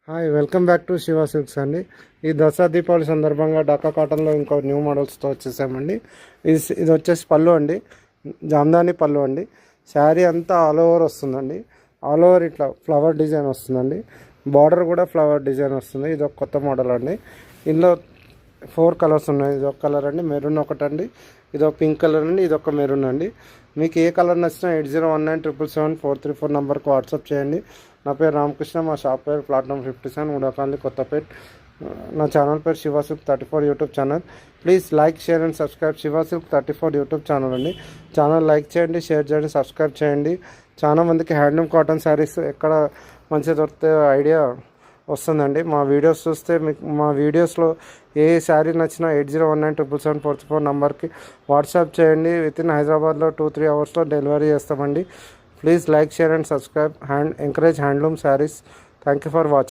Hi welcome back to Shiva silks అండి. ఈ దసరా దీపావళి సందర్భంగా డాకా కాటన్లో ఇంకో న్యూ మోడల్స్తో వచ్చేసామండి. ఇది వచ్చేసి పళ్ళు అండి, జామ్దాని పళ్ళు అండి. శారీ అంతా ఆల్ ఓవర్ వస్తుందండి. ఆల్ ఓవర్ ఇట్లా ఫ్లవర్ డిజైన్ వస్తుందండి. బార్డర్ కూడా ఫ్లవర్ డిజైన్ వస్తుంది. ఇది ఒక కొత్త మోడల్ అండి. ఇందులో 4 కలర్స్ ఉన్నాయి. ఇది ఒక కలర్ అండి, మెరూన్ ఒకటండి, ఇది ఒక పింక్ కలర్ అండి, ఇది ఒక మెరూన్ అండి. మీకు ఏ కలర్ నచ్చినా 8019777434 నెంబర్కి వాట్సాప్ చేయండి. నా పేరు రామకృష్ణ, మా షాప్ పేరు ప్లాట్ఫామ్ 57 ఉడకాంది కొత్తపేట్. నా ఛానల్ పేరు Shiva silk 34 YouTube channel. Please like share and subscribe Shiva silk 34 YouTube channel అండి. ఛానల్ లైక్ చేయండి, షేర్ చేయండి, సబ్స్క్రైబ్ చేయండి. చాలా మందికి హ్యాండ్లూమ్ కాటన్ శారీస్ ఎక్కడ మంచిగా దొరికితే ఐడియా వస్తుందండి. మా వీడియోస్ చూస్తే మీకు మా వీడియోస్లో ఏ శారీ నచ్చినా 8019777434 నెంబర్కి వాట్సాప్ చేయండి. వితిన్ హైదరాబాద్లో 2-3 అవర్స్లో డెలివరీ చేస్తామండి. Please like share and subscribe. Encourage handloom saris. Thank you for watching.